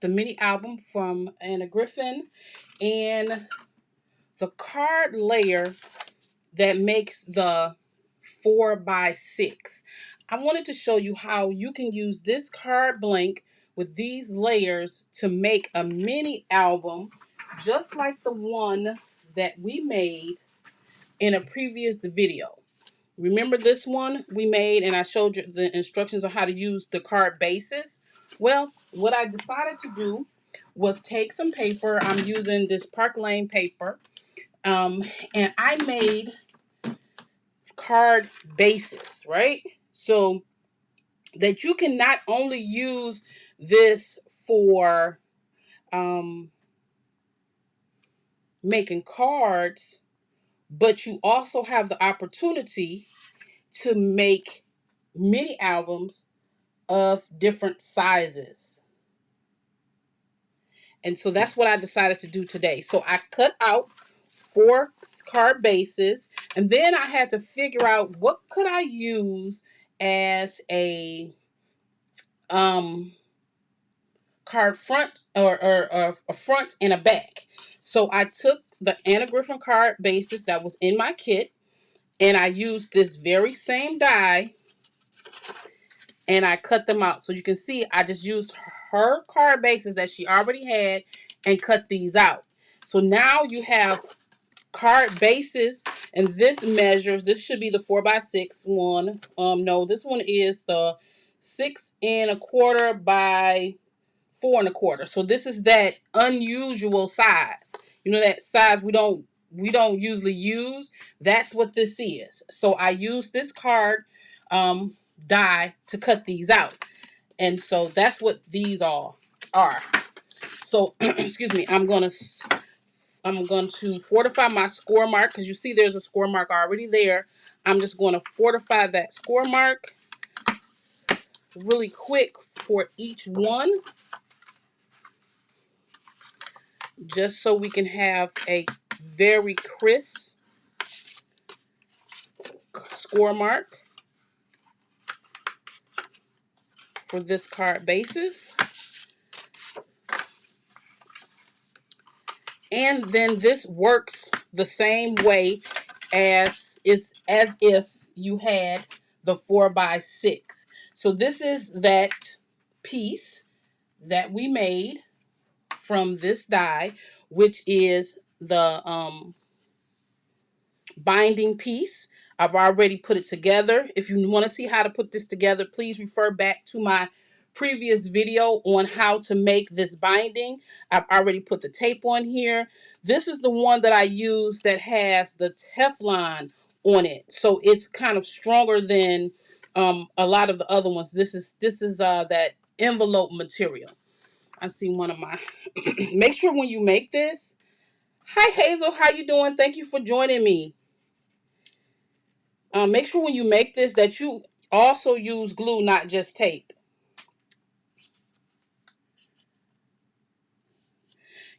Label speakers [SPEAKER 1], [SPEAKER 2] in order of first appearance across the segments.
[SPEAKER 1] the mini album from Anna Griffin, and the card layer that makes the 4x6. I wanted to show you how you can use this card blank with these layers to make a mini album just like the one that we made in a previous video. Remember this one we made and I showed you the instructions on how to use the card bases? Well, what I decided to do was take some paper. I'm using this Park Lane paper. And I made card bases, right? So that you can not only use this for making cards, but you also have the opportunity to make mini albums of different sizes. And so that's what I decided to do today. So I cut out 4 card bases, and then I had to figure out what could I use as a card front or a front and a back. So I took the Anna Griffin card bases that was in my kit, and I used this very same die, and I cut them out. So you can see I just used her card bases that she already had and cut these out. So now you have card bases, and this measures, this should be the 4x6 one. No, this one is the 6 1/4 by 4 1/4. So this is that unusual size. You know, that size we don't usually use. That's what this is. So I use this card die to cut these out. And so that's what these all are. So excuse me, I'm going to fortify my score mark because you see there's a score mark already there. I'm just going to fortify that score mark really quick for each one, just so we can have a very crisp score mark for this card basis. And then this works the same way as if you had the 4x6. So this is that piece that we made from this die, which is the binding piece. I've already put it together. If you want to see how to put this together, please refer back to my previous video on how to make this binding. I've already put the tape on here. This is the one that I use that has the Teflon on it, so it's kind of stronger than a lot of the other ones. This is that envelope material. I see one of my make sure when you make this. Hi Hazel, how you doing? Thank you for joining me. Make sure when you make this that you also use glue, not just tape.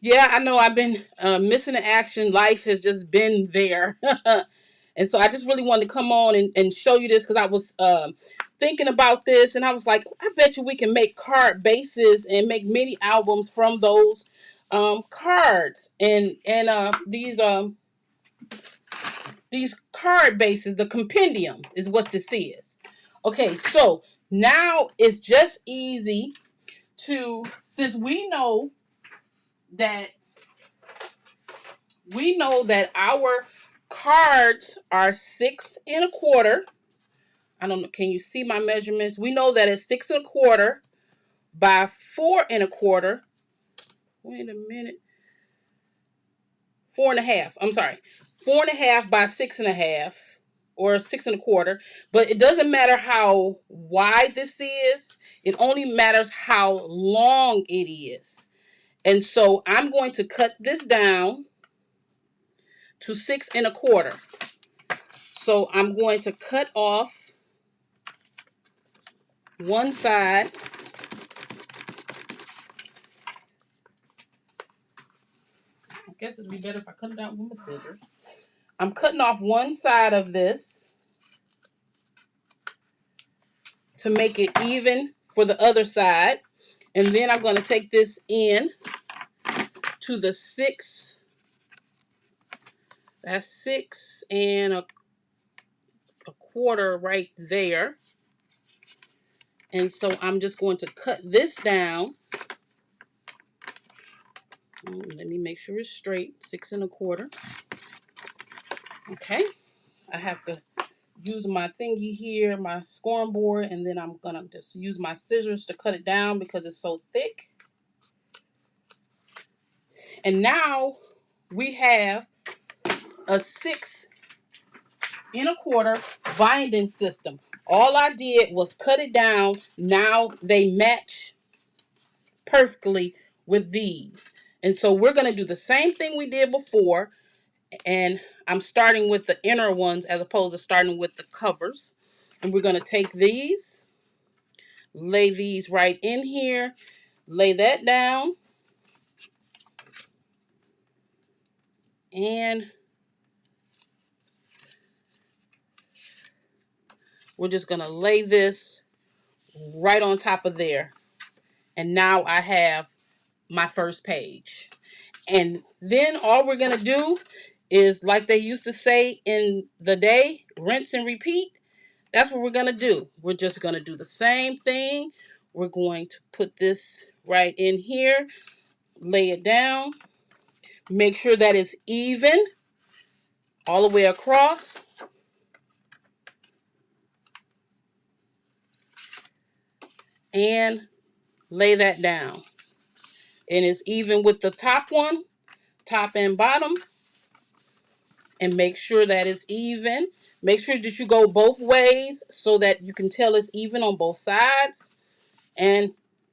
[SPEAKER 1] Yeah, I know I've been missing the action. Life has just been there. And so I just really wanted to come on and show you this because I was thinking about this and I was like, I bet you we can make card bases and make mini albums from those cards. And these card bases, the compendium is what this is. Okay, so now it's just easy to, since we know that our cards are 6 1/4. I don't know, can you see my measurements? We know that it's 6 1/4 by 4 1/4. Wait a minute. 4.5. I'm sorry. 4.5 by 6.5, or 6 1/4. But it doesn't matter how wide this is. It only matters how long it is. And so I'm going to cut this down to 6 1/4. So I'm going to cut off one side. I guess it'd be better if I cut it out with my scissors. I'm cutting off one side of this to make it even for the other side. And then I'm going to take this in to the 6. That's 6 and a quarter right there. And so I'm just going to cut this down. Let me make sure it's straight. 6 and a quarter. Okay. I have to use my thingy here, my scoring board, and then I'm going to just use my scissors to cut it down because it's so thick. And now we have a 6 and a quarter binding system. All I did was cut it down. Now they match perfectly with these. And so we're going to do the same thing we did before. And I'm starting with the inner ones as opposed to starting with the covers. And we're going to take these, lay these right in here, lay that down. And we're just going to lay this right on top of there. And now I have my first page. And then all we're going to do is, like they used to say in the day, rinse and repeat. That's what we're going to do. We're just going to do the same thing. We're going to put this right in here, lay it down, make sure that it's even all the way across. And lay that down. And it's even with the top one, top and bottom. And make sure that it's even. Make sure that you go both ways so that you can tell it's even on both sides. And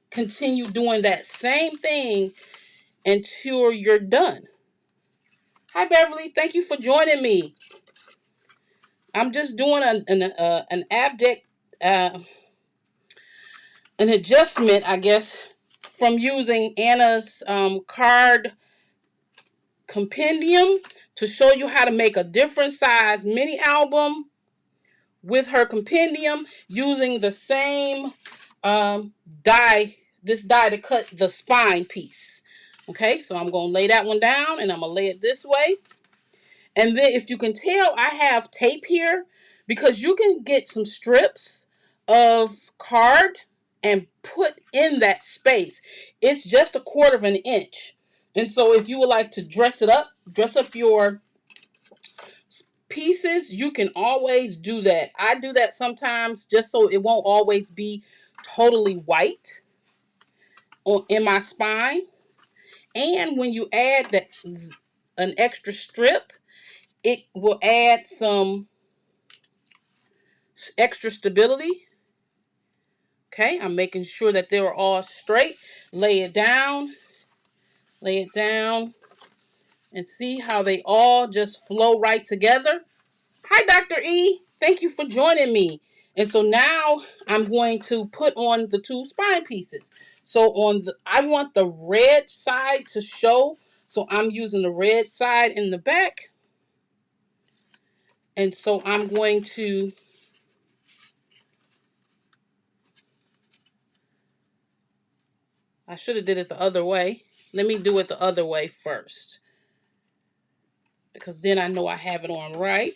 [SPEAKER 1] continue doing that same thing until you're done. Hi, Beverly. Thank you for joining me. I'm just doing an abject, an adjustment, I guess, from using Anna's card compendium to show you how to make a different size mini album with her compendium using the same die, this die to cut the spine piece. Okay, so I'm going to lay that one down and I'm going to lay it this way. And then if you can tell, I have tape here because you can get some strips of card and put in that space. It's just 1/4 of an inch. And so if you would like to dress up your pieces, you can always do that. I do that sometimes just so it won't always be totally white in my spine. And when you add an extra strip, it will add some extra stability. Okay, I'm making sure that they're all straight. Lay it down, and see how they all just flow right together. Hi, Dr. E. Thank you for joining me. And so now I'm going to put on the 2 spine pieces. So I want the red side to show. So I'm using the red side in the back. And so I'm going to I should have did it the other way. Let me do it the other way first, because then I know I have it on right.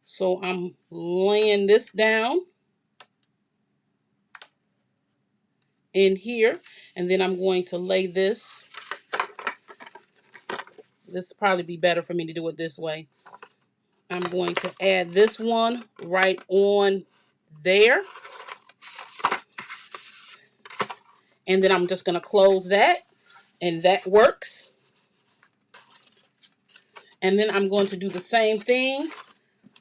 [SPEAKER 1] So I'm laying this down in here, and then I'm going to lay this. This will probably be better for me to do it this way. I'm going to add this one right on there. And then I'm just going to close that, and that works. And then I'm going to do the same thing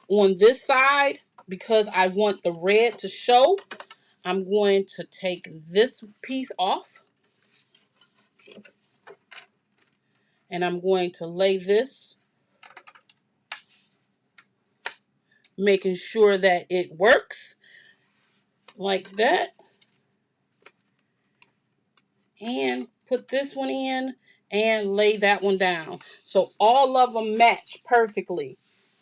[SPEAKER 1] on this side because I want the red to show. I'm going to take this piece off, and I'm going to lay this, making sure that it works like that. And put this one in and lay that one down. So all of them match perfectly.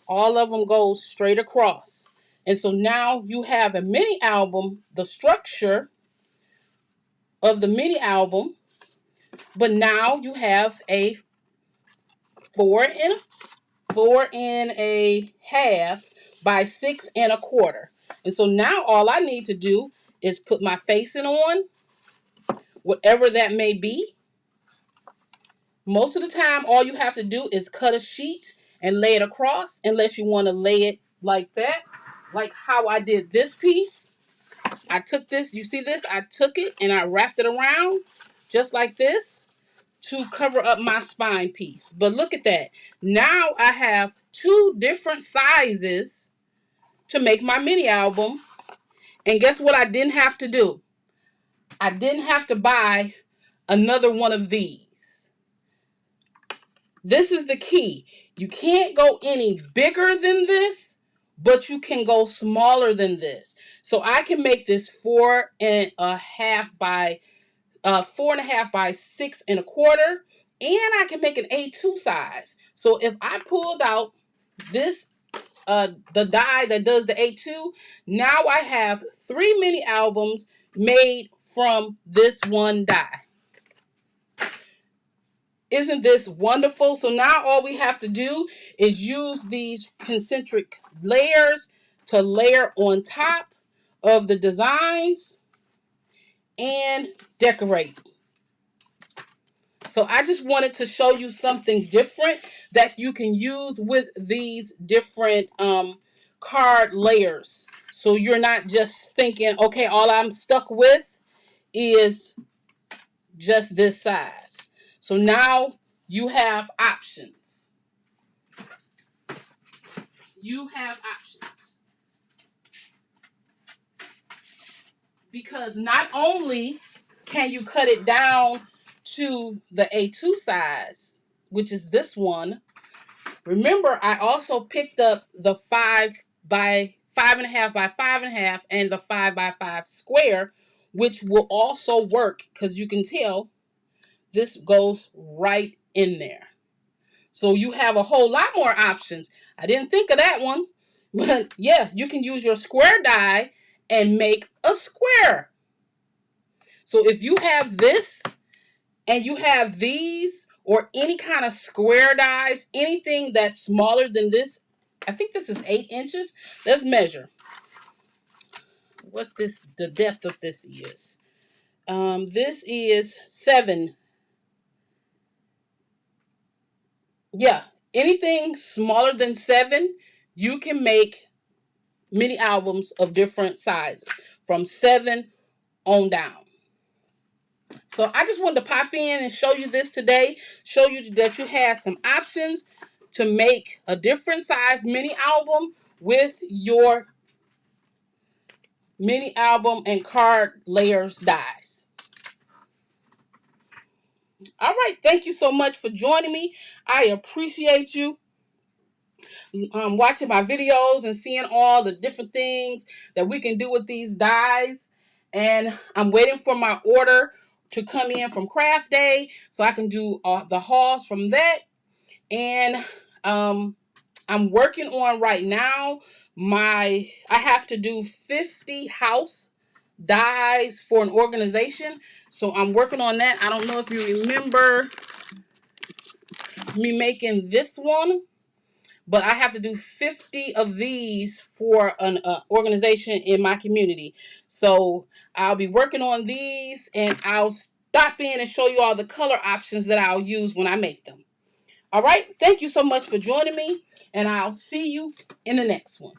[SPEAKER 1] All of them go straight across. And so now you have a mini album. The structure of the mini album, but now you have a 4.5 by 6.25. And so now all I need to do is put my facing on, whatever that may be. Most of the time, all you have to do is cut a sheet and lay it across, unless you want to lay it like that, like how I did this piece. I took this, you see this? I took it and I wrapped it around just like this to cover up my spine piece. But look at that. Now I have two different sizes to make my mini album. And guess what I didn't have to do? I didn't have to buy another one of these. This is the key. You can't go any bigger than this, but you can go smaller than this. So I can make this 4.5 by 4.5 by 6.25, and I can make an A2 size. So if I pulled out this the die that does the A2, now I have 3 mini albums made from this one die. Isn't this wonderful? So now all we have to do is use these concentric layers to layer on top of the designs and decorate. So I just wanted to show you something different that you can use with these different card layers. So you're not just thinking, okay, all I'm stuck with is just this size. So now you have options. You have options. Because not only can you cut it down to the A2 size, which is this one. Remember, I also picked up the 5 by 5.5 by 5.5 and the 5 by 5 square, which will also work because you can tell this goes right in there. So you have a whole lot more options. I didn't think of that one, but yeah, you can use your square die and make a square. So if you have this and you have these or any kind of square dies, anything that's smaller than this, I think this is 8 inches. Let's measure. What's this, the depth of this is? This is 7. Yeah, anything smaller than 7, you can make mini albums of different sizes from 7 on down. So I just wanted to pop in and show you this today, show you that you had some options to make a different size mini album with your mini album and card layers dies. All right, thank you so much for joining me. I appreciate you watching my videos and seeing all the different things that we can do with these dies. And I'm waiting for my order to come in from Craft Day so I can do the hauls from that. And I'm working on right now I have to do 50 house dies for an organization. So I'm working on that. I don't know if you remember me making this one, but I have to do 50 of these for an organization in my community. So I'll be working on these, and I'll stop in and show you all the color options that I'll use when I make them. All right. Thank you so much for joining me, and I'll see you in the next one.